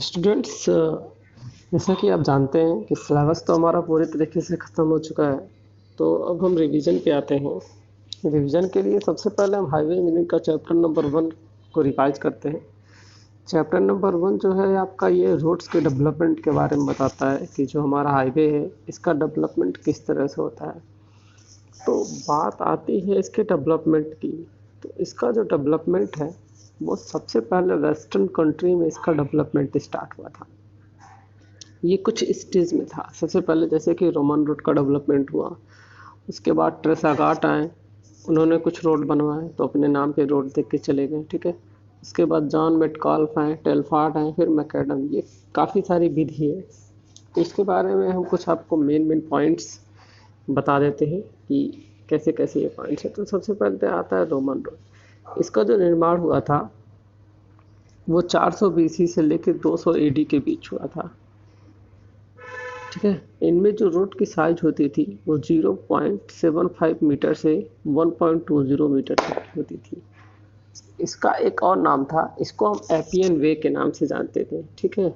Students, जैसा कि आप जानते हैं कि सिलेबस तो हमारा पूरी तरीके से ख़त्म हो चुका है। तो अब हम रिवीजन पे आते हैं। रिवीजन के लिए सबसे पहले हम हाईवे इंजीनियरिंग का चैप्टर नंबर 1 को रिवाइज करते हैं। चैप्टर नंबर 1 जो है आपका ये रोड्स के डेवलपमेंट के बारे में बताता है कि जो हमारा हाईवे है इसका डेवलपमेंट किस तरह से होता है। तो बात आती है इसके डेवलपमेंट की। तो इसका जो डेवलपमेंट है वो सबसे पहले वेस्टर्न कंट्री में इसका डेवलपमेंट स्टार्ट हुआ था। ये कुछ स्टेज में था। सबसे पहले जैसे कि रोमन रोड का डेवलपमेंट हुआ, उसके बाद ट्रेसागाट आए, उन्होंने कुछ रोड बनवाए तो अपने नाम के रोड देख के चले गए, ठीक है। उसके बाद जॉन मेटकाल्फ आए, टेल्फार्ड आए, फिर मैकडम। ये काफ़ी सारी विधि है। तो इसके बारे में हम कुछ आपको मेन पॉइंट्स बता देते हैं कि कैसे कैसे ये पॉइंट्स है। तो सबसे पहले आता है रोमन रोड। इसका जो निर्माण हुआ था वो 400 BC से लेकर 200 AD के बीच हुआ था, ठीक है। इनमें जो रोड की साइज होती थी वो 0.75 मीटर से 1.20 मीटर तक की होती थी। इसका एक और नाम था, इसको हम एपियन वे के नाम से जानते थे, ठीक है।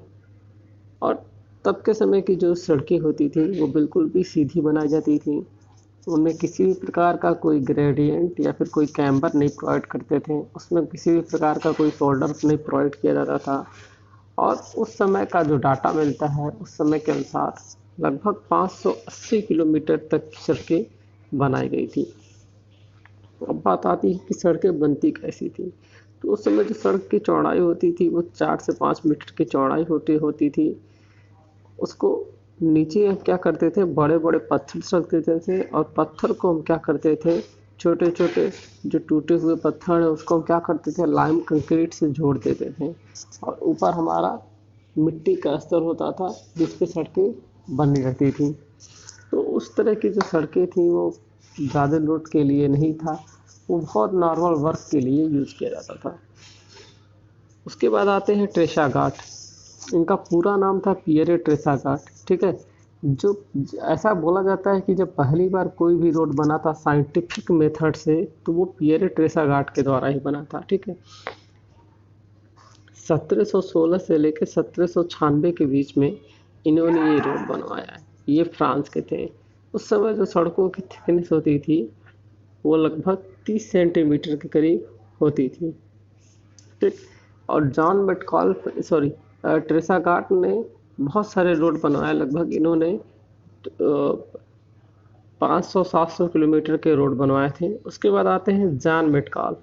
और तब के समय की जो सड़कें होती थी वो बिल्कुल भी सीधी बनाई जाती थी। उनमें किसी भी प्रकार का कोई ग्रेडियंट या फिर कोई कैम्बर नहीं प्रोवाइड करते थे। उसमें किसी भी प्रकार का कोई शोल्डर नहीं प्रोवाइड किया जाता था। और उस समय का जो डाटा मिलता है उस समय के अनुसार लगभग 580 किलोमीटर तक की सड़कें बनाई गई थी। अब बात आती है कि सड़कें बनती कैसी थी। तो उस समय जो सड़क की चौड़ाई होती थी वो 4 से 5 मीटर की चौड़ाई होती थी। उसको नीचे हम क्या करते थे, बड़े बड़े पत्थर रख देते थे और पत्थर को हम क्या करते थे, छोटे छोटे जो टूटे हुए पत्थर है उसको हम क्या करते थे, लाइम कंक्रीट से जोड़ देते थे। और ऊपर हमारा मिट्टी का स्तर होता था जिस पे सड़कें बनी रहती थी। तो उस तरह की जो सड़कें थी वो ज़्यादा लोड के लिए नहीं था, वो बहुत नॉर्मल वर्क के लिए यूज़ किया जाता था। उसके बाद आते हैं ट्रेसागाट। इनका पूरा नाम था पियरे ट्रेसागाट, ठीक है। जो ऐसा बोला जाता है कि जब पहली बार कोई भी रोड बना था साइंटिफिक मेथड से तो वो पियरे ट्रेसागाट के द्वारा ही बना था, ठीक है। 1716 से लेकर 1796 के बीच में इन्होंने ये रोड बनवाया है। ये फ्रांस के थे। उस समय जो सड़कों की थिकनेस होती थी वो लगभग 30 सेंटीमीटर के करीब होती थी, ठीक। और जॉन मेटकाल्फ ट्रेसागाट ने बहुत सारे रोड बनवाए। लगभग इन्होंने 500-700 किलोमीटर के रोड बनवाए थे। उसके बाद आते हैं जॉन मेटकाल्फ,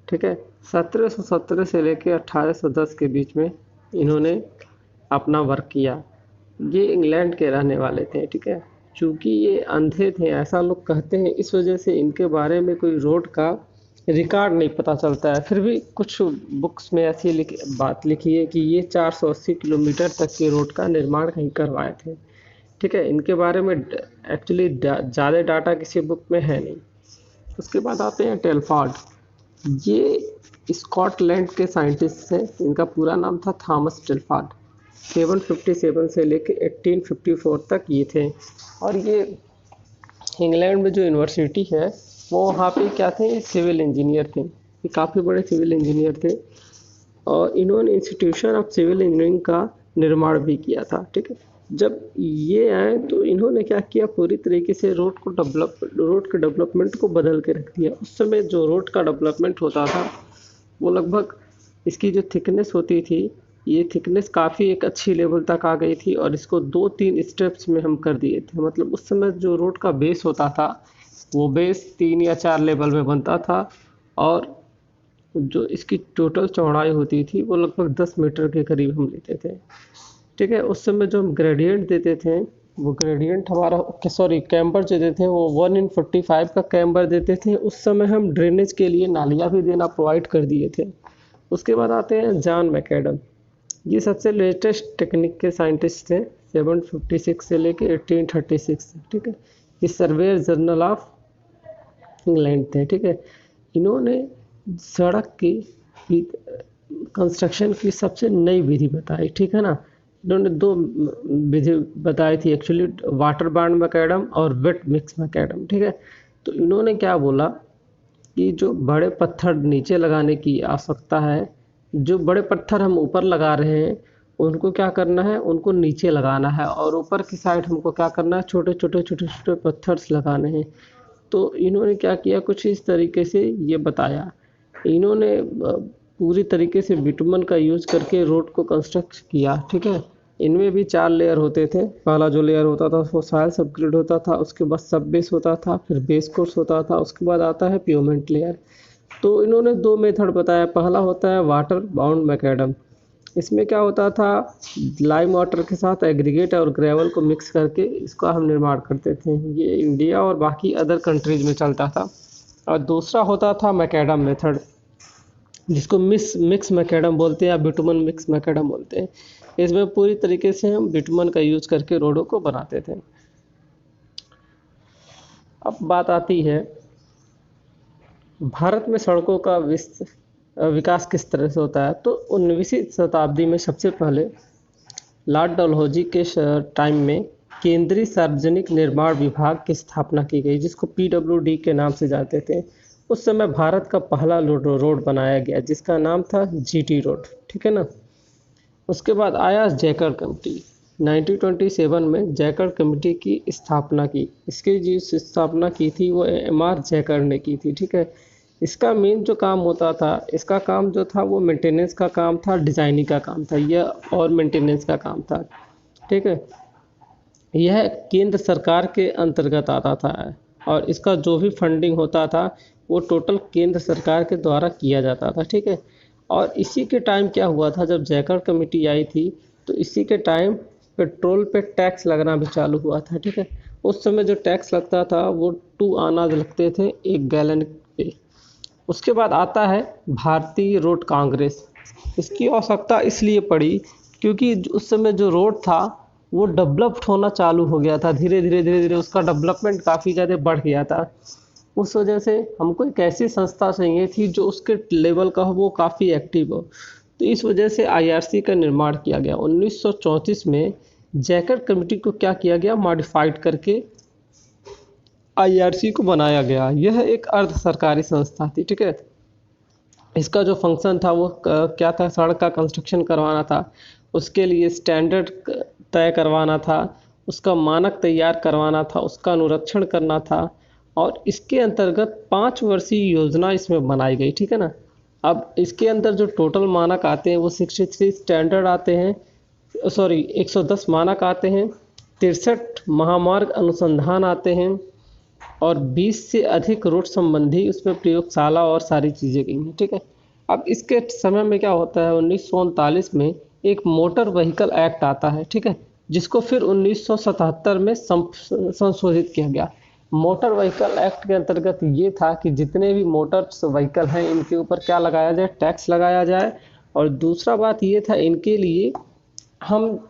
ठीक है। 1717 से लेकर 1810 के बीच में इन्होंने अपना वर्क किया। ये इंग्लैंड के रहने वाले थे, ठीक है। चूँकि ये अंधे थे ऐसा लोग कहते हैं, इस वजह से इनके बारे में कोई रोड का रिकॉर्ड नहीं पता चलता है। फिर भी कुछ बुक्स में ऐसी बात लिखी है कि ये 480 किलोमीटर तक के रोड का निर्माण कहीं करवाए थे, ठीक है। इनके बारे में एक्चुअली ज़्यादा डाटा किसी बुक में है नहीं। उसके बाद आते हैं टेल्फार्ड। ये स्कॉटलैंड के साइंटिस्ट हैं। इनका पूरा नाम था थॉमस टेल्फार्ड। 757 से लेकर 1854 तक ये थे। और ये इंग्लैंड में जो यूनिवर्सिटी है वो वहाँ पे क्या थे, सिविल इंजीनियर थे। ये काफ़ी बड़े सिविल इंजीनियर थे और इन्होंने इंस्टीट्यूशन ऑफ सिविल इंजीनियरिंग का निर्माण भी किया था, ठीक है। जब ये आए तो इन्होंने क्या किया, पूरी तरीके से रोड के डेवलपमेंट को बदल के रख दिया। उस समय जो रोड का डेवलपमेंट होता था वो लगभग, इसकी जो थिकनेस होती थी ये थिकनेस काफ़ी एक अच्छी लेवल तक आ गई थी और इसको 2-3 स्टेप्स में हम कर दिए थे। मतलब उस समय जो रोड का बेस होता था वो बेस 3 या 4 लेवल में बनता था और जो इसकी टोटल चौड़ाई होती थी वो लगभग 10 मीटर के करीब हम लेते थे, ठीक है। उस समय जो हम ग्रेडियंट देते थे वो ग्रेडियंट हमारा कैम्बर जो देते थे वो 1/45 का कैम्बर देते थे। उस समय हम ड्रेनेज के लिए नालियाँ भी देना प्रोवाइड कर दिए थे। उसके बाद आते हैं जॉन मैकडम। ये सबसे लेटेस्ट टेक्निक के साइंटिस्ट थे। 756 से लेके 1836, ठीक है। ये सर्वेयर जनरल ऑफ इंग्लैंड थे, ठीक है। इन्होंने सड़क की कंस्ट्रक्शन की सबसे नई विधि बताई, ठीक है ना। इन्होंने 2 विधि बताई थी एक्चुअली, वाटर बाउंड मैकडम और वेट मिक्स मैकडम, ठीक है। तो इन्होंने क्या बोला कि जो बड़े पत्थर नीचे लगाने की आवश्यकता है, जो बड़े पत्थर हम ऊपर लगा रहे हैं उनको क्या करना है, उनको नीचे लगाना है और ऊपर की साइड हमको क्या करना है, छोटे छोटे छोटे छोटे पत्थर्स लगाने हैं। तो इन्होंने क्या किया, कुछ इस तरीके से ये बताया। इन्होंने पूरी तरीके से बिटुमन का यूज करके रोड को कंस्ट्रक्ट किया, ठीक है। इनमें भी 4 लेयर होते थे। पहला जो लेयर होता था वो सॉइल सबग्रिड होता था, उसके बाद सब बेस होता था, फिर बेस कोर्स होता था, उसके बाद आता है प्योमेंट लेयर। तो इन्होंने 2 मेथड बताया। पहला होता है वाटर बाउंड मैकेडम। इसमें क्या होता था, लाइम वाटर के साथ एग्रीगेट और ग्रेवल को मिक्स करके इसका हम निर्माण करते थे। ये इंडिया और बाकी अदर कंट्रीज में चलता था। और दूसरा होता था मैकेडम मेथड, जिसको मिक्स मैकेडम बोलते हैं या बिटुमन मिक्स मैकेडम बोलते हैं। इसमें पूरी तरीके से हम बिटुमन का यूज करके रोडों को बनाते थे। अब बात आती है भारत में सड़कों का विकास किस तरह से होता है। तो 19वीं शताब्दी में सबसे पहले लॉर्ड डलहौजी के टाइम में केंद्रीय सार्वजनिक निर्माण विभाग की स्थापना की गई, जिसको PWD के नाम से जानते थे। उस समय भारत का पहला रोड बनाया गया, जिसका नाम था GT रोड, ठीक है ना। उसके बाद आया जैकर कमेटी। 1927 में जैकर कमेटी की स्थापना की। इसकी जिस स्थापना की थी वो MR जैकर ने की थी, ठीक है। इसका मेन जो काम होता था, इसका काम जो था वो मेंटेनेंस का काम था, डिज़ाइनिंग का काम था यह, और मेंटेनेंस का काम था, ठीक है। यह केंद्र सरकार के अंतर्गत आता था और इसका जो भी फंडिंग होता था वो टोटल केंद्र सरकार के द्वारा किया जाता था, ठीक है। और इसी के टाइम क्या हुआ था, जब जैकर कमेटी आई थी तो इसी के टाइम पेट्रोल पे टैक्स लगना भी चालू हुआ था, ठीक है। उस समय जो टैक्स लगता था वो 2 आना लगते थे 1 गैलन पे। उसके बाद आता है भारतीय रोड कांग्रेस। इसकी आवश्यकता इसलिए पड़ी क्योंकि उस समय जो रोड था वो डेवलप्ड होना चालू हो गया था, धीरे धीरे उसका डेवलपमेंट काफ़ी ज़्यादा बढ़ गया था। उस वजह से हमको एक ऐसी संस्था चाहिए थी जो उसके लेवल का हो, वो काफ़ी एक्टिव हो। तो इस वजह से IRC का निर्माण किया गया। 1934 में जैकर कमेटी को क्या किया गया, मॉडिफाइड करके IRC को बनाया गया। यह एक अर्ध सरकारी संस्था थी, ठीक है। इसका जो फंक्शन था वो क्या था, सड़क का कंस्ट्रक्शन करवाना था, उसके लिए स्टैंडर्ड तय करवाना था, उसका मानक तैयार करवाना था, उसका अनुरक्षण करना था। और इसके अंतर्गत 5 वर्षीय योजना इसमें बनाई गई, ठीक है ना। अब इसके अंदर जो टोटल मानक आते हैं वो 63 स्टैंडर्ड आते हैं, 110 मानक आते हैं, 63 महामार्ग अनुसंधान आते हैं और 20 से अधिक रोड संबंधी उसमें प्रयोगशाला और सारी चीज़ें गई हैं, ठीक है। अब इसके समय में क्या होता है, 1939 में एक मोटर व्हीकल एक्ट आता है, ठीक है, जिसको फिर 1977 में संशोधित किया गया। मोटर व्हीकल एक्ट के अंतर्गत ये था कि जितने भी मोटर्स व्हीकल हैं इनके ऊपर क्या लगाया जाए, टैक्स लगाया जाए। और दूसरा बात ये था, इनके लिए हम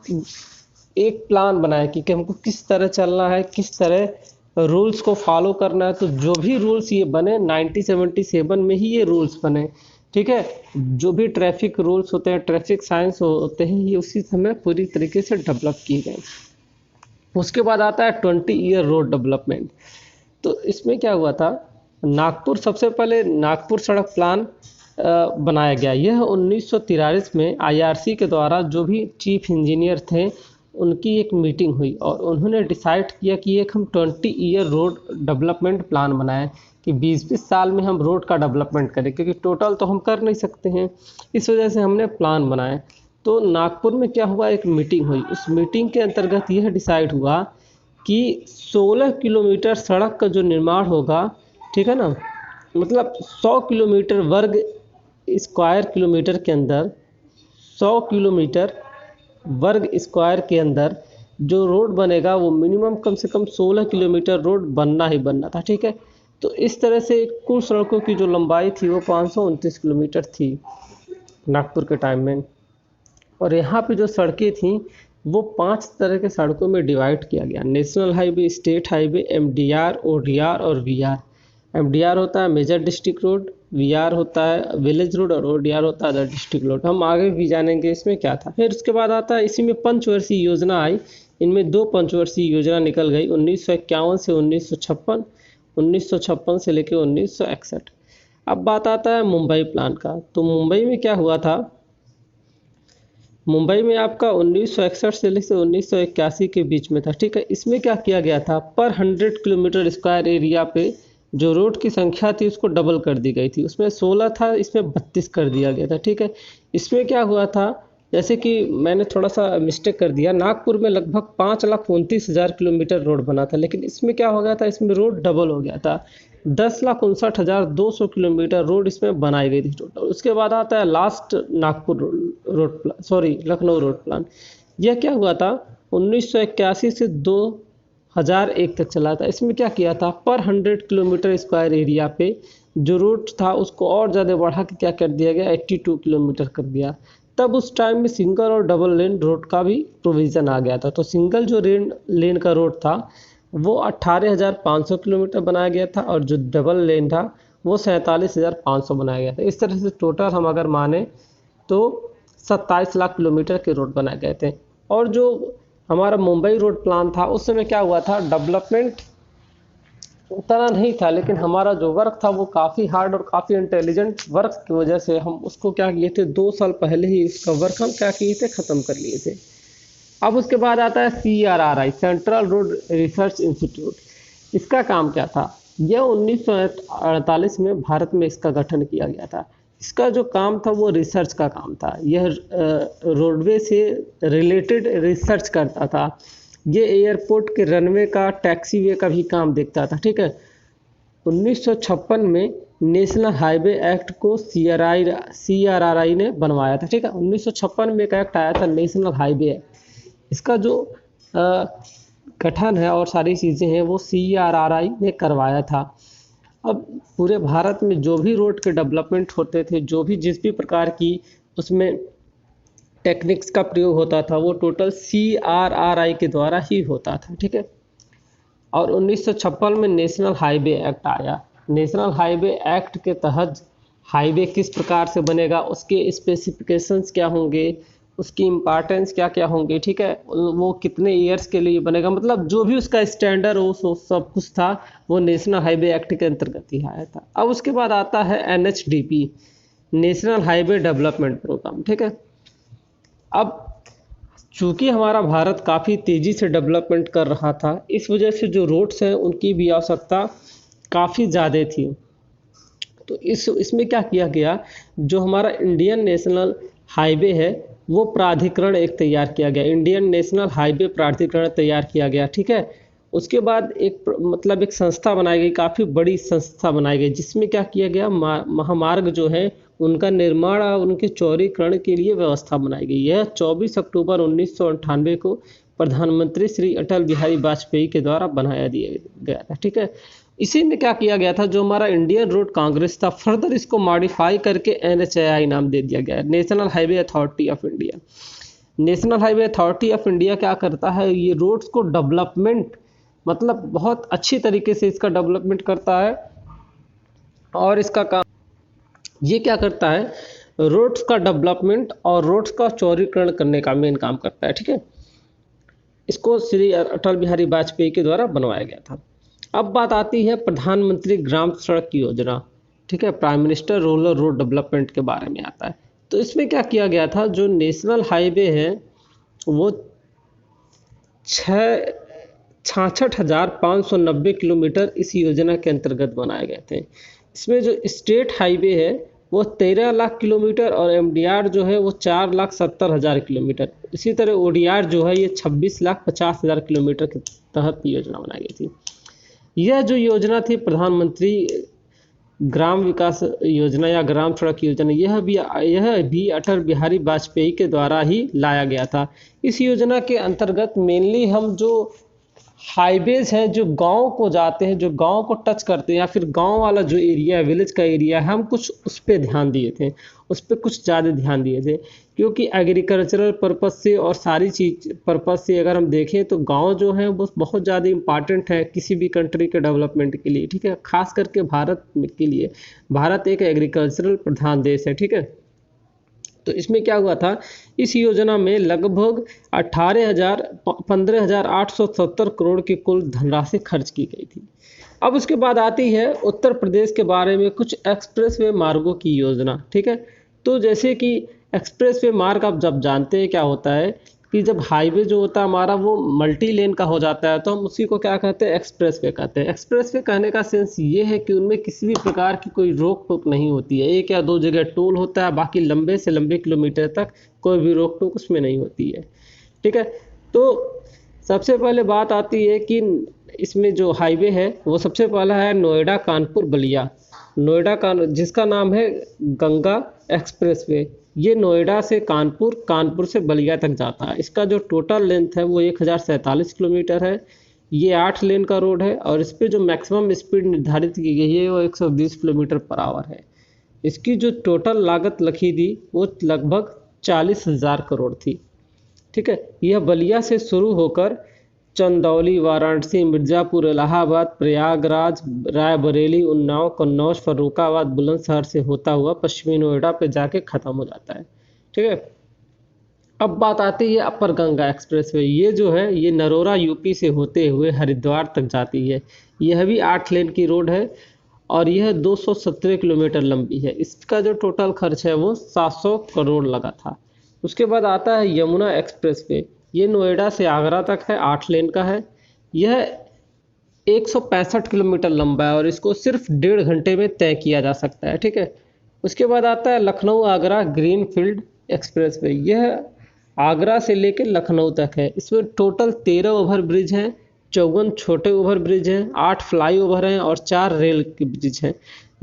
एक प्लान बनाए कि हमको किस तरह चलना है, किस तरह रूल्स को फॉलो करना है। तो जो भी रूल्स ये बने 1977 में ही ये रूल्स बने, ठीक है। जो भी ट्रैफिक रूल्स होते हैं, ट्रैफिक साइंस होते हैं, ये उसी समय पूरी तरीके से डेवलप किए गए। उसके बाद आता है 20 ईयर रोड डेवलपमेंट। तो इसमें क्या हुआ था, नागपुर, सबसे पहले नागपुर सड़क प्लान बनाया गया। यह 1943 में IRC के द्वारा जो भी चीफ इंजीनियर थे उनकी एक मीटिंग हुई और उन्होंने डिसाइड किया कि एक हम 20 ईयर रोड डेवलपमेंट प्लान बनाएं कि 20-20 साल में हम रोड का डेवलपमेंट करें, क्योंकि टोटल तो हम कर नहीं सकते हैं। इस वजह से हमने प्लान बनाए। तो नागपुर में क्या हुआ, एक मीटिंग हुई। उस मीटिंग के अंतर्गत यह डिसाइड हुआ कि 16 किलोमीटर सड़क का जो निर्माण होगा, ठीक है ना, मतलब 100 किलोमीटर वर्ग स्क्वायर किलोमीटर के अंदर, 100 किलोमीटर वर्ग स्क्वायर के अंदर जो रोड बनेगा वो मिनिमम कम से कम 16 किलोमीटर रोड बनना ही बनना था, ठीक है। तो इस तरह से कुल सड़कों की जो लंबाई थी वो 529 किलोमीटर थी नागपुर के टाइम में। और यहाँ पे जो सड़कें थीं वो 5 तरह के सड़कों में डिवाइड किया गया, national highway, state highway, MDR, ODR और VR। MDR होता है मेजर डिस्ट्रिक्ट रोड, VR होता है विलेज रोड और ODR होता है अदर डिस्ट्रिक्ट रोड। हम आगे भी जानेंगे इसमें क्या था। फिर उसके बाद आता है, इसी में पंचवर्षीय योजना आई। इनमें 2 पंचवर्षीय योजना निकल गई, 1951 से 1956, 1956 से लेकर 1961। अब बात आता है मुंबई प्लान का। तो मुंबई में क्या हुआ था, मुंबई में आपका 1961 से लेकर 1981 के बीच में था, ठीक है। इसमें क्या किया गया था, पर 100 किलोमीटर स्क्वायर एरिया पे जो रोड की संख्या थी उसको डबल कर दी गई थी। उसमें 16 था, इसमें 32 कर दिया गया था, ठीक है। इसमें क्या हुआ था, जैसे कि मैंने थोड़ा सा मिस्टेक कर दिया, नागपुर में लगभग 5,29,000 किलोमीटर रोड बना था, लेकिन इसमें क्या हो गया था, इसमें रोड डबल हो गया था। 10,59,200 किलोमीटर रोड इसमें बनाई गई थी टोटल। उसके बाद आता है last Nagpur road plan, sorry Lucknow road plan. यह क्या हुआ था, 1981 से 2001 तक चला था। इसमें क्या किया था, पर 100 किलोमीटर स्क्वायर एरिया पे जो रोड था उसको और ज़्यादा बढ़ा के क्या कर दिया गया, 82 किलोमीटर कर दिया। तब उस टाइम में सिंगल और डबल लेन रोड का भी प्रोविज़न आ गया था। तो सिंगल जो लेन का रोड था वो 18,500 किलोमीटर बनाया गया था, और जो डबल लेन था वो 47,500 बनाया गया था। इस तरह से टोटल हम अगर माने तो 27 लाख किलोमीटर के रोड बनाए गए थे। और जो हमारा मुंबई रोड प्लान था उस समय क्या हुआ था, डेवलपमेंट उतना नहीं था, लेकिन हमारा जो वर्क था वो काफ़ी हार्ड और काफ़ी इंटेलिजेंट वर्क की वजह से हम उसको क्या किए थे, 2 साल पहले ही उसका वर्क हम क्या किए थे, ख़त्म कर लिए थे। अब उसके बाद आता है CRRI, central road research institute. इसका काम क्या था, यह 1948 में भारत में इसका गठन किया गया था। इसका जो काम था वो रिसर्च का काम था। यह रोडवे से रिलेटेड रिसर्च करता था। ये एयरपोर्ट के रनवे का, टैक्सीवे का भी काम देखता था, ठीक है। 1956 में नेशनल हाईवे एक्ट को CRRI ने बनवाया था, ठीक है। 1956 में एक एक्ट आया था, नेशनल हाईवे एक्ट। इसका जो गठन है और सारी चीज़ें हैं वो CRRI ने करवाया था। अब पूरे भारत में जो भी रोड के डेवलपमेंट होते थे, जो भी जिस भी प्रकार की उसमें टेक्निक्स का प्रयोग होता था, वो टोटल CRRI के द्वारा ही होता था, ठीक है। और 1956 में नेशनल हाईवे एक्ट आया। नेशनल हाईवे एक्ट के तहत हाईवे किस प्रकार से बनेगा, उसके स्पेसिफिकेशंस क्या होंगे, उसकी इम्पॉर्टेंस क्या क्या होंगे, ठीक है। वो कितने ईयर्स के लिए बनेगा, मतलब जो भी उसका स्टैंडर्ड वो सब कुछ था वो नेशनल हाईवे एक्ट के अंतर्गत ही आया था। अब उसके बाद आता है NHDP, national highway development program, ठीक है। अब चूँकि हमारा भारत काफ़ी तेज़ी से डेवलपमेंट कर रहा था, इस वजह से जो रोड्स हैं उनकी भी आवश्यकता काफ़ी ज़्यादा थी। तो इसमें क्या किया गया, जो हमारा इंडियन नेशनल हाईवे है वो प्राधिकरण एक तैयार किया गया, इंडियन नेशनल हाईवे प्राधिकरण तैयार किया गया, ठीक है। उसके बाद एक संस्था बनाई गई, काफ़ी बड़ी संस्था बनाई गई, जिसमें क्या किया गया, महामार्ग जो है उनका निर्माण और उनके चौड़ीकरण के लिए व्यवस्था बनाई गई। यह 24 अक्टूबर 1998 को प्रधानमंत्री श्री अटल बिहारी वाजपेयी के द्वारा बनाया दिया गया था, ठीक है। इसी में क्या किया गया था, जो हमारा इंडियन रोड कांग्रेस था, फर्दर इसको मॉडिफाई करके NHAI नाम दे दिया गया, national highway authority of India. National highway authority of India क्या करता है, ये रोड्स को डेवलपमेंट मतलब बहुत अच्छी तरीके से इसका डेवलपमेंट करता है। और इसका काम ये क्या करता है, रोड्स का डेवलपमेंट और रोड्स का चौड़ीकरण करने का मेन काम करता है, ठीक है। इसको श्री अटल बिहारी वाजपेयी के द्वारा बनवाया गया था। अब बात आती है प्रधानमंत्री ग्राम सड़क योजना, ठीक है, prime minister rural road development के बारे में आता है। तो इसमें क्या किया गया था, जो नेशनल हाईवे है वो 66,590 किलोमीटर इस योजना के अंतर्गत बनाए गए थे। इसमें जो स्टेट हाईवे है वो 13 लाख किलोमीटर और MDR जो है वो 4,70,000 किलोमीटर। इसी तरह ODR जो है ये 26,50,000 किलोमीटर के तहत योजना बनाई गई थी। यह जो योजना थी प्रधानमंत्री ग्राम विकास योजना या ग्राम सड़क योजना, यह भी अटल बिहारी वाजपेयी के द्वारा ही लाया गया था। इस योजना के अंतर्गत मेनली हम जो हाईवेज हैं जो गांव को जाते हैं, जो गांव को टच करते हैं, या फिर गांव वाला जो एरिया है, विलेज का एरिया है, हम कुछ उस पर ध्यान दिए थे, उस पर कुछ ज़्यादा ध्यान दिए थे। क्योंकि एग्रीकल्चरल पर्पज़ से और सारी चीज़ पर्पज़ से अगर हम देखें तो गांव जो है वो बहुत ज़्यादा इम्पॉर्टेंट है किसी भी कंट्री के डेवलपमेंट के लिए, ठीक है। खास करके भारत के लिए, भारत एक एग्रीकल्चरल प्रधान देश है, ठीक है। तो इसमें क्या हुआ था, इस योजना में लगभग 15,870 करोड़ की कुल धनराशि खर्च की गई थी। अब उसके बाद आती है उत्तर प्रदेश के बारे में कुछ एक्सप्रेसवे मार्गों की योजना, ठीक है। तो जैसे कि एक्सप्रेसवे मार्ग आप जब जानते हैं क्या होता है कि जब हाईवे जो होता है हमारा वो मल्टी लेन का हो जाता है तो हम उसी को क्या कहते हैं, एक्सप्रेसवे कहते हैं। एक्सप्रेसवे कहने का सेंस ये है कि उनमें किसी भी प्रकार की कोई रोक टोक नहीं होती है। एक या दो जगह टोल होता है, बाकी लंबे से लंबे किलोमीटर तक कोई भी रोक टोक उसमें नहीं होती है। ठीक है, तो सबसे पहले बात आती है कि इसमें जो हाईवे है वो सबसे पहला है नोएडा कानपुर बलिया। नोएडा जिसका नाम है गंगा एक्सप्रेसवे। ये नोएडा से कानपुर, कानपुर से बलिया तक जाता है। इसका जो टोटल लेंथ है वो 1047 किलोमीटर है। ये 8 लेन का रोड है और इस पे जो मैक्सिमम स्पीड निर्धारित की गई है वो 120 किलोमीटर पर आवर है। इसकी जो टोटल लागत लिखी थी वो लगभग 40,000 करोड़ थी। ठीक है, यह बलिया से शुरू होकर चंदौली, वाराणसी, मिर्ज़ापुर, इलाहाबाद, प्रयागराज, रायबरेली, उन्नाव, कन्नौज, फर्रुखाबाद, बुलंदशहर से होता हुआ पश्चिमी नोएडा पे जाके ख़त्म हो जाता है। ठीक है, अब बात आती है अपर गंगा एक्सप्रेसवे। ये जो है ये नरोरा यूपी से होते हुए हरिद्वार तक जाती है। यह भी 8 लेन की रोड है और यह 217 किलोमीटर लंबी है। इसका जो टोटल खर्च है वो 700 करोड़ लगा था। उसके बाद आता है यमुना एक्सप्रेसवे। ये नोएडा से आगरा तक है, 8 लेन का है। यह 165 किलोमीटर लंबा है और इसको सिर्फ 1.5 घंटे में तय किया जा सकता है। ठीक है, उसके बाद आता है लखनऊ आगरा ग्रीनफील्ड एक्सप्रेसवे। यह आगरा से लेकर लखनऊ तक है। इसमें टोटल 13 ओवर ब्रिज हैं, 54 छोटे ओवर ब्रिज हैं, 8 फ्लाई ओवर हैं और 4 रेल के ब्रिज हैं।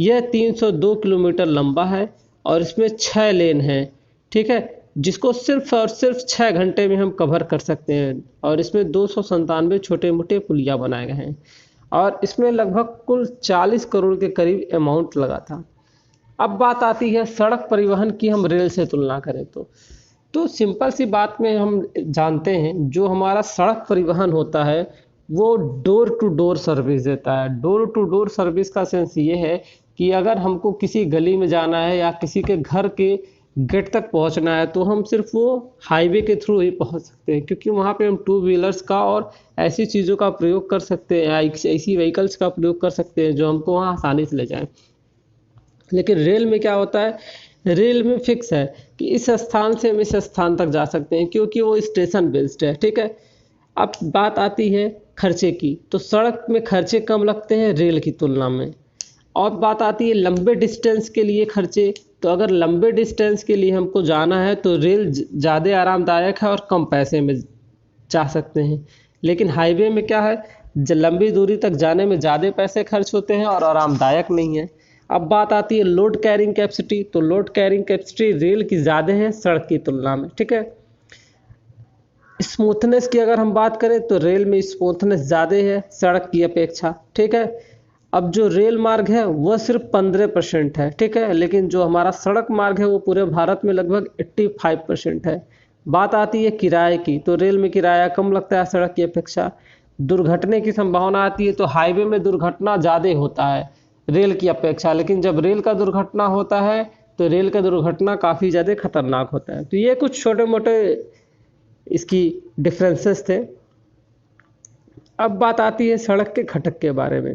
यह 302 किलोमीटर लंबा है और इसमें 6 लेन हैं। ठीक है, जिसको सिर्फ और सिर्फ 6 घंटे में हम कवर कर सकते हैं और इसमें 297 छोटे मोटे पुलिया बनाए गए हैं और इसमें लगभग कुल 40 करोड़ के करीब अमाउंट लगा था। अब बात आती है सड़क परिवहन की, हम रेल से तुलना करें तो सिंपल सी बात में हम जानते हैं जो हमारा सड़क परिवहन होता है वो डोर टू डोर सर्विस देता है। डोर टू डोर सर्विस का सेंस ये है कि अगर हमको किसी गली में जाना है या किसी के घर के गेट तक पहुंचना है तो हम सिर्फ वो हाईवे के थ्रू ही पहुंच सकते हैं, क्योंकि वहाँ पे हम 2 व्हीलर्स का और ऐसी चीज़ों का प्रयोग कर सकते हैं, ऐसी व्हीकल्स का प्रयोग कर सकते हैं जो हमको वहाँ आसानी से ले जाएं। लेकिन रेल में क्या होता है, रेल में फिक्स है कि इस स्थान से हम इस स्थान तक जा सकते हैं क्योंकि वो स्टेशन बेस्ड है। ठीक है, अब बात आती है खर्चे की, तो सड़क में खर्चे कम लगते हैं रेल की तुलना में। और बात आती है लंबे डिस्टेंस के लिए खर्चे, तो अगर लंबे डिस्टेंस के लिए हमको जाना है तो रेल ज़्यादा आरामदायक है और कम पैसे में जा सकते हैं। लेकिन हाईवे में क्या है, लंबी दूरी तक जाने में ज़्यादा पैसे खर्च होते हैं और आरामदायक नहीं है। अब बात आती है लोड कैरिंग कैपेसिटी, तो लोड कैरिंग कैपेसिटी रेल की ज़्यादा है सड़क की तुलना में। ठीक है, स्मूथनेस की अगर हम बात करें तो रेल में स्मूथनेस ज़्यादा है सड़क की अपेक्षा। ठीक है, अब जो रेल मार्ग है वह सिर्फ 15% है। ठीक है, लेकिन जो हमारा सड़क मार्ग है वो पूरे भारत में लगभग 85% है। बात आती है किराए की, तो रेल में किराया कम लगता है सड़क की अपेक्षा। दुर्घटने की संभावना आती है तो हाईवे में दुर्घटना ज़्यादा होता है रेल की अपेक्षा, लेकिन जब रेल का दुर्घटना होता है तो रेल का दुर्घटना काफ़ी ज़्यादा खतरनाक होता है। तो ये कुछ छोटे मोटे इसकी डिफरेंसेस थे। अब बात आती है सड़क के घटक के बारे में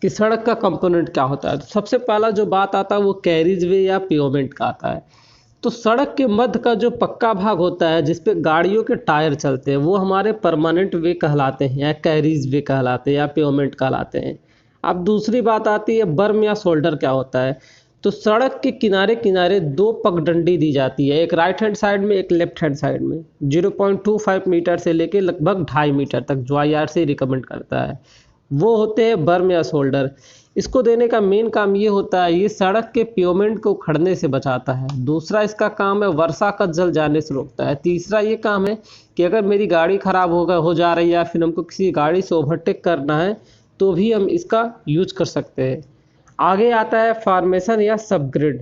कि सड़क का कंपोनेंट क्या होता है। तो सबसे पहला जो बात आता है वो कैरिज वे या पेवमेंट का आता है। तो सड़क के मध्य का जो पक्का भाग होता है जिस पे गाड़ियों के टायर चलते हैं वो हमारे परमानेंट वे कहलाते हैं या कैरिज वे कहलाते हैं या पेवमेंट कहलाते हैं। अब दूसरी बात आती है बर्म या शोल्डर क्या होता है। तो सड़क के किनारे किनारे 2 पगडंडी दी जाती है, एक राइट हैंड साइड में एक लेफ्ट हैंड साइड में, 0.25 मीटर से लेके लगभग 2.5 मीटर तक, जो IRC रिकमेंड करता है। वो होते हैं बर्म या शोल्डर। इसको देने का मेन काम ये होता है, ये सड़क के पेवमेंट को उखड़ने से बचाता है। दूसरा इसका काम है वर्षा का जल जाने से रोकता है। तीसरा ये काम है कि अगर मेरी गाड़ी खराब हो जा रही है या फिर हमको किसी गाड़ी से ओवरटेक करना है तो भी हम इसका यूज कर सकते हैं। आगे आता है फॉर्मेशन या सबग्रिड।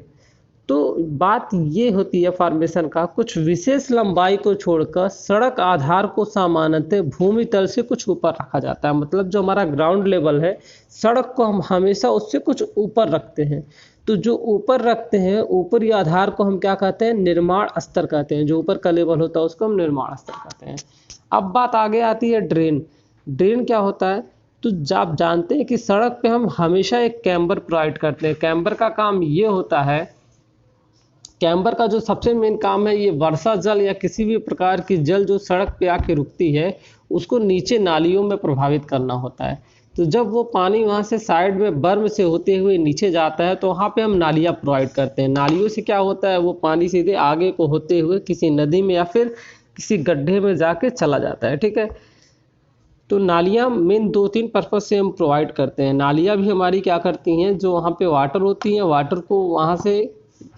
तो बात ये होती है फॉर्मेशन का, कुछ विशेष लंबाई को छोड़कर सड़क आधार को सामान्यतः भूमि तल से कुछ ऊपर रखा जाता है। मतलब जो हमारा ग्राउंड लेवल है सड़क को हम हमेशा उससे कुछ ऊपर रखते हैं। तो जो ऊपर रखते हैं, ऊपरी आधार को हम क्या कहते हैं, निर्माण स्तर कहते हैं। जो ऊपर का लेवल होता है उसको हम निर्माण स्तर कहते हैं। अब बात आगे आती है ड्रेन। ड्रेन क्या होता है, तो आप जानते हैं कि सड़क पे हम हमेशा एक कैम्बर प्रोवाइड करते हैं। कैम्बर का काम ये होता है कैम्बर का जो सबसे मेन काम है, ये वर्षा जल या किसी भी प्रकार की जल जो सड़क पे आके रुकती है उसको नीचे नालियों में प्रभावित करना होता है। तो जब वो पानी वहाँ से साइड में बर्म से होते हुए नीचे जाता है तो वहाँ पे हम नालियाँ प्रोवाइड करते हैं। नालियों से क्या होता है, वो पानी सीधे आगे को होते हुए किसी नदी में या फिर किसी गड्ढे में जाके चला जाता है। ठीक है, तो नालियाँ मेन 2-3 पर्पज़ से हम प्रोवाइड करते हैं। नालियाँ भी हमारी क्या करती हैं, जो वहाँ पे वाटर होती हैं, वाटर को वहाँ से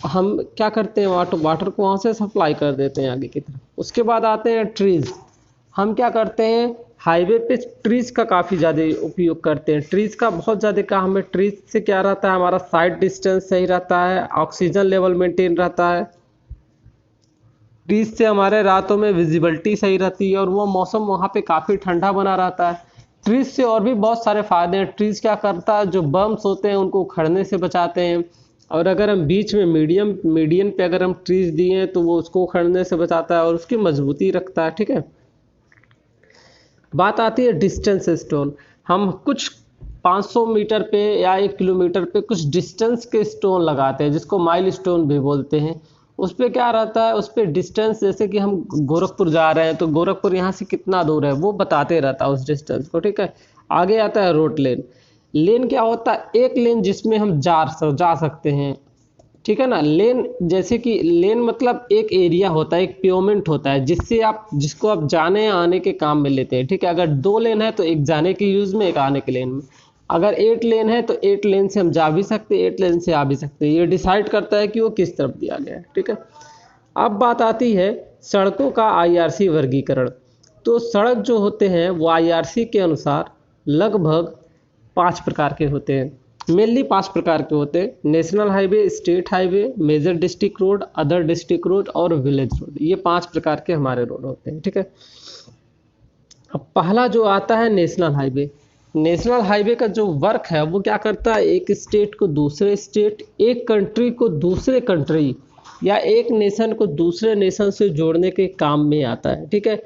हम क्या करते हैं, वाटर को वहाँ से सप्लाई कर देते हैं आगे की तरफ। उसके बाद आते हैं ट्रीज़। हम क्या करते हैं, हाईवे पे ट्रीज़ का काफ़ी ज़्यादा उपयोग करते हैं। ट्रीज़ का बहुत ज़्यादा काम है। ट्रीज़ से क्या रहता है, हमारा साइड डिस्टेंस सही रहता है, ऑक्सीजन लेवल मेंटेन रहता है। ट्रीज से हमारे रातों में विजिबिलिटी सही रहती है और वो मौसम वहाँ पे काफ़ी ठंडा बना रहता है। ट्रीज से और भी बहुत सारे फ़ायदे हैं। ट्रीज क्या करता है, जो बम्स होते हैं उनको उखड़ने से बचाते हैं, और अगर हम बीच में मीडियन पे अगर हम ट्रीज दिए हैं तो वो उसको उखड़ने से बचाता है और उसकी मजबूती रखता है। ठीक है, बात आती है डिस्टेंस स्टोन। हम कुछ 500 मीटर पे या 1 किलोमीटर पे कुछ डिस्टेंस के स्टोन लगाते हैं, जिसको माइल स्टोन भी बोलते हैं। उस पे क्या रहता है, उस पे डिस्टेंस, जैसे कि हम गोरखपुर जा रहे हैं तो गोरखपुर यहाँ से कितना दूर है वो बताते रहता है उस डिस्टेंस को। ठीक है, आगे आता है रोड लेन। लेन क्या होता है, एक लेन जिसमें हम जा सकते हैं। ठीक है ना, लेन जैसे कि लेन मतलब एक एरिया होता है, एक पेमेंट होता है जिसको आप जाने या आने के काम में लेते हैं। ठीक है, अगर 2 लेन है तो एक जाने के यूज़ में, एक आने के लेन में। अगर 8 लेन है तो 8 लेन से हम जा भी सकते हैं, 8 लेन से आ भी सकते हैं। ये डिसाइड करता है कि वो किस तरफ दिया गया है। ठीक है, अब बात आती है सड़कों का आईआरसी वर्गीकरण। तो सड़क जो होते हैं वो आईआरसी के अनुसार लगभग 5 प्रकार के होते हैं। मेनली 5 प्रकार के होते हैं: national highway, state highway, major district road, other district road और विलेज रोड। ये 5 प्रकार के हमारे रोड होते हैं। ठीक है, अब पहला जो आता है नेशनल हाईवे। नेशनल हाईवे का जो वर्क है वो क्या करता है, एक स्टेट को दूसरे स्टेट, एक कंट्री को दूसरे कंट्री या एक नेशन को दूसरे नेशन से जोड़ने के काम में आता है। ठीक है,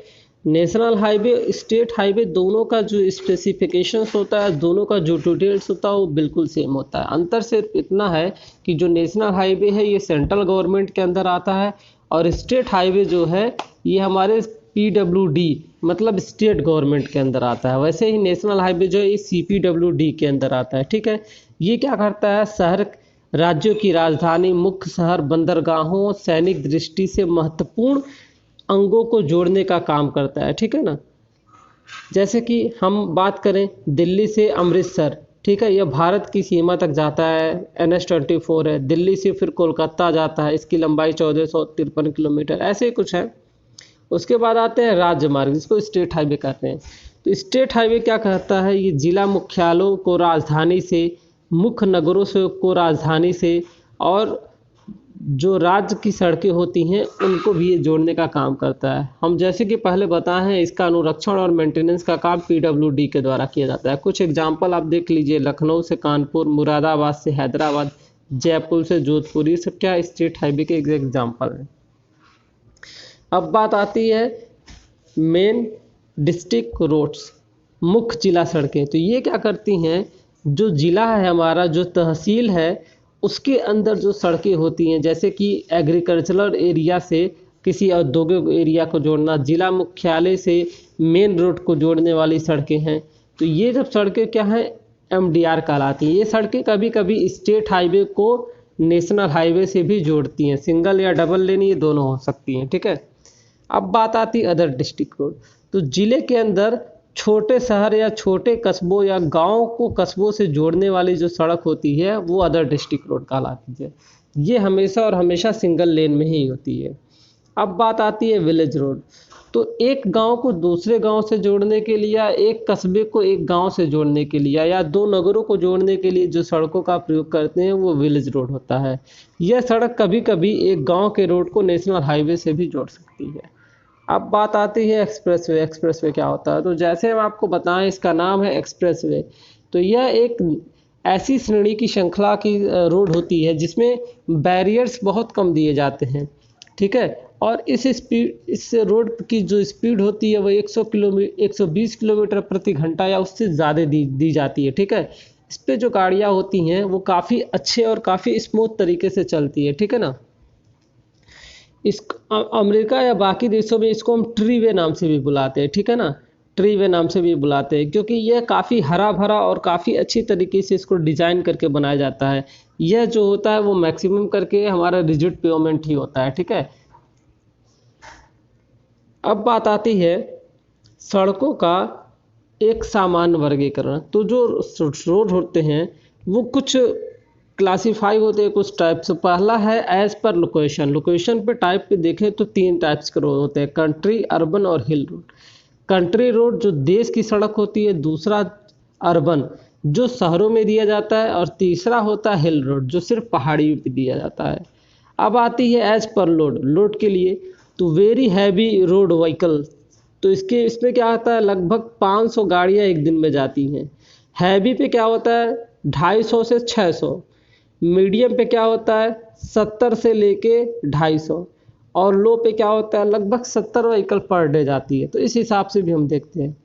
नेशनल हाईवे, स्टेट हाईवे दोनों का जो स्पेसिफिकेशंस होता है, दोनों का जो डिटेल्स होता है वो बिल्कुल सेम होता है। अंतर सिर्फ इतना है कि जो नेशनल हाईवे है ये सेंट्रल गवर्नमेंट के अंदर आता है, और स्टेट हाईवे जो है ये हमारे पीडब्ल्यूडी मतलब स्टेट गवर्नमेंट के अंदर आता है। वैसे ही नेशनल हाईवे जो है ये सीपीडब्ल्यूडी के अंदर आता है। ठीक है, ये क्या करता है, शहर, राज्यों की राजधानी, मुख्य शहर, बंदरगाहों, सैनिक दृष्टि से महत्वपूर्ण अंगों को जोड़ने का काम करता है। ठीक है ना, जैसे कि हम बात करें दिल्ली से अमृतसर। ठीक है, यह भारत की सीमा तक जाता है, NH-24 है। दिल्ली से फिर कोलकाता जाता है, इसकी लंबाई 1453 किलोमीटर, ऐसे ही कुछ है। उसके बाद आते हैं राज्य मार्ग, जिसको स्टेट हाईवे कहते हैं। तो स्टेट हाईवे क्या कहता है, ये जिला मुख्यालयों को राजधानी से, मुख्य नगरों से को राजधानी से, और जो राज्य की सड़कें होती हैं उनको भी ये जोड़ने का काम करता है। हम जैसे कि पहले बताए हैं, इसका अनुरक्षण और मेंटेनेंस का काम पीडब्ल्यूडी के द्वारा किया जाता है। कुछ एग्जाम्पल आप देख लीजिए: लखनऊ से कानपुर, मुरादाबाद से हैदराबाद, जयपुर से जोधपुर, ये सब क्या स्टेट हाईवे के एग्जाम्पल हैं। अब बात आती है मेन डिस्ट्रिक्ट रोड्स, मुख्य जिला सड़कें। तो ये क्या करती हैं, जो जिला है हमारा, जो तहसील है, उसके अंदर जो सड़कें होती हैं, जैसे कि एग्रीकल्चरल एरिया से किसी औद्योगिक एरिया को जोड़ना, जिला मुख्यालय से मेन रोड को जोड़ने वाली सड़कें हैं। तो ये सब सड़कें क्या हैं, MDR कहलाती हैं। ये सड़कें कभी कभी स्टेट हाईवे को नेशनल हाईवे से भी जोड़ती हैं, सिंगल या डबल लेन ये दोनों हो सकती हैं। ठीक है, अब बात आती है अदर डिस्ट्रिक्ट रोड। तो जिले के अंदर छोटे शहर या छोटे कस्बों या गांव को कस्बों से जोड़ने वाली जो सड़क होती है वो अदर डिस्ट्रिक्ट रोड कहलाती है। ये हमेशा और हमेशा सिंगल लेन में ही होती है। अब बात आती है विलेज रोड। तो एक गांव को दूसरे गांव से जोड़ने के लिए, या एक कस्बे को एक गांव से जोड़ने के लिए, या 2 नगरों को जोड़ने के लिए जो सड़कों का प्रयोग करते हैं वो विलेज रोड होता है। यह सड़क कभी कभी एक गांव के रोड को नेशनल हाईवे से भी जोड़ सकती है। अब बात आती है एक्सप्रेसवे। एक्सप्रेसवे क्या होता है, तो जैसे हम आपको बताएं, इसका नाम है एक्सप्रेसवे। तो यह एक ऐसी श्रेणी की श्रृंखला की रोड होती है जिसमें बैरियर्स बहुत कम दिए जाते हैं। ठीक है, और इस रोड की जो स्पीड होती है वो 120 किलोमीटर प्रति घंटा या उससे ज़्यादा दी जाती है। ठीक है, इस पे जो गाड़ियाँ होती हैं वो काफ़ी अच्छे और काफ़ी स्मूथ तरीके से चलती है। ठीक है ना, इस अमेरिका या बाकी देशों में इसको हम ट्रीवे नाम से भी बुलाते हैं, ठीक है ना, ट्रीवे नाम से भी बुलाते हैं, क्योंकि यह काफ़ी हरा भरा और काफ़ी अच्छी तरीके से इसको डिज़ाइन करके बनाया जाता है। यह जो होता है वो मैक्सिमम करके हमारा रिजिड पेवमेंट ही होता है, ठीक है। अब बात आती है सड़कों का एक सामान्य वर्गीकरण। तो जो रोड होते हैं वो कुछ क्लासीफाई होते हैं कुछ टाइप से। पहला है एज पर लोकेशन। लोकेशन पे टाइप पे देखें तो 3 टाइप्स के रोड होते हैं, कंट्री, अर्बन और हिल रोड। कंट्री रोड जो देश की सड़क होती है, दूसरा अर्बन जो शहरों में दिया जाता है, और तीसरा होता है हिल रोड जो सिर्फ पहाड़ियों पे दिया जाता है। अब आती है एज पर लोड। लोड के लिए तो वेरी हैवी रोड व्हीकल, तो इसमें क्या होता है लगभग 500 गाड़ियाँ एक दिन में जाती हैं। हैवी पे क्या होता है 250 से 600। मीडियम पे क्या होता है 70 से लेके 250, और लो पे क्या होता है लगभग 70 व्हीकल पर डे जाती है। तो इस हिसाब से भी हम देखते हैं।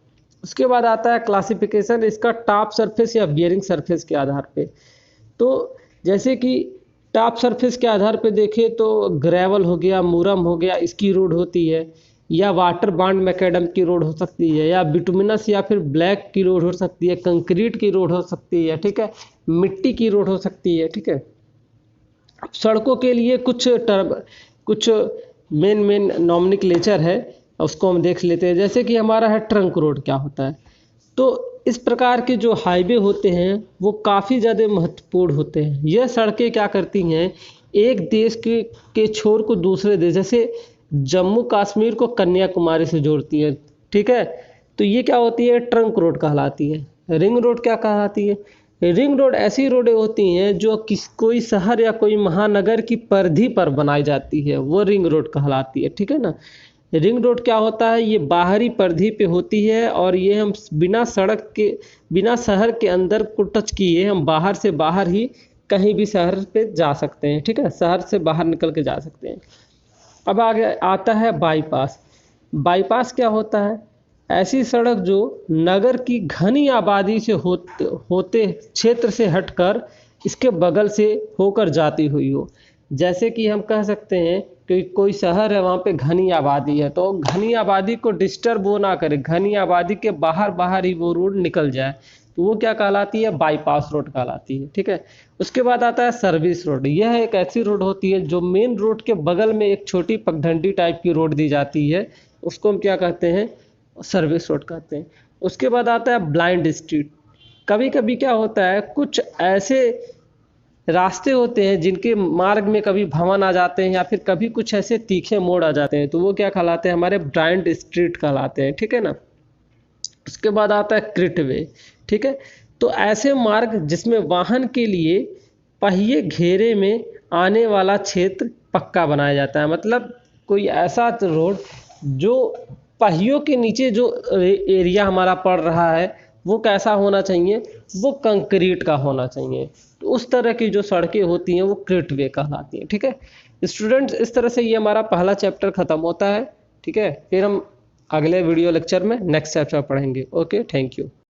उसके बाद आता है क्लासिफिकेशन इसका टॉप सरफेस या बियरिंग सरफेस के आधार पे। तो जैसे कि टॉप सरफेस के आधार पे देखें तो ग्रेवल हो गया, मुरम हो गया, इसकी रोड होती है, या वाटर बांड मैकेडम की रोड हो सकती है, या बिटुमिनस या फिर ब्लैक की रोड हो सकती है, कंक्रीट की रोड हो सकती है, ठीक है, मिट्टी की रोड हो सकती है, ठीक है। सड़कों के लिए कुछ मेन नॉमेनक्लेचर है, उसको हम देख लेते हैं। जैसे कि हमारा है ट्रंक रोड क्या होता है। तो इस प्रकार के जो हाईवे होते हैं वो काफ़ी ज़्यादा महत्वपूर्ण होते हैं। यह सड़कें क्या करती हैं एक देश के छोर को दूसरे देश, जैसे जम्मू कश्मीर को कन्याकुमारी से जोड़ती है, ठीक है। तो ये क्या होती है ट्रंक रोड कहलाती है। रिंग रोड क्या कहलाती है। रिंग रोड ऐसी रोडें होती हैं जो कोई शहर या कोई महानगर की परिधि पर बनाई जाती है, वो रिंग रोड कहलाती है, ठीक है ना। रिंग रोड क्या होता है ये बाहरी परिधि पे होती है, और ये हम बिना शहर के अंदर को टच किए हम बाहर से बाहर ही कहीं भी शहर पे जा सकते हैं, ठीक है, शहर से बाहर निकल के जा सकते हैं। अब आगे आता है बाईपास। बाईपास क्या होता है ऐसी सड़क जो नगर की घनी आबादी से होते क्षेत्र से हटकर इसके बगल से होकर जाती हुई हो। जैसे कि हम कह सकते हैं कि कोई शहर है वहाँ पे घनी आबादी है, तो घनी आबादी को डिस्टर्ब वो ना करे, घनी आबादी के बाहर बाहर ही वो रोड निकल जाए, तो वो क्या कहलाती है बाईपास रोड कहलाती है, ठीक है। उसके बाद आता है सर्विस रोड। यह एक ऐसी रोड होती है जो मेन रोड के बगल में एक छोटी पगडंडी टाइप की रोड दी जाती है, उसको हम क्या कहते हैं सर्विस रोड कहते हैं। उसके बाद आता है ब्लाइंड स्ट्रीट। कभी कभी क्या होता है कुछ ऐसे रास्ते होते हैं जिनके मार्ग में कभी भवन आ जाते हैं, या फिर कभी कुछ ऐसे तीखे मोड़ आ जाते हैं, तो वो क्या कहलाते हैं हमारे ब्लाइंड स्ट्रीट कहलाते हैं, ठीक है ना। उसके बाद आता है क्रिटवे, ठीक है। तो ऐसे मार्ग जिसमें वाहन के लिए पहिए घेरे में आने वाला क्षेत्र पक्का बनाया जाता है। मतलब कोई ऐसा रोड जो पहियों के नीचे जो एरिया हमारा पड़ रहा है वो कैसा होना चाहिए, वो कंक्रीट का होना चाहिए। तो उस तरह की जो सड़कें होती हैं वो क्रिटवे कहलाती हैं, ठीक है। स्टूडेंट्स इस तरह से ये हमारा पहला चैप्टर खत्म होता है, ठीक है। फिर हम अगले वीडियो लेक्चर में नेक्स्ट चैप्टर पढ़ेंगे। Okay, thank you.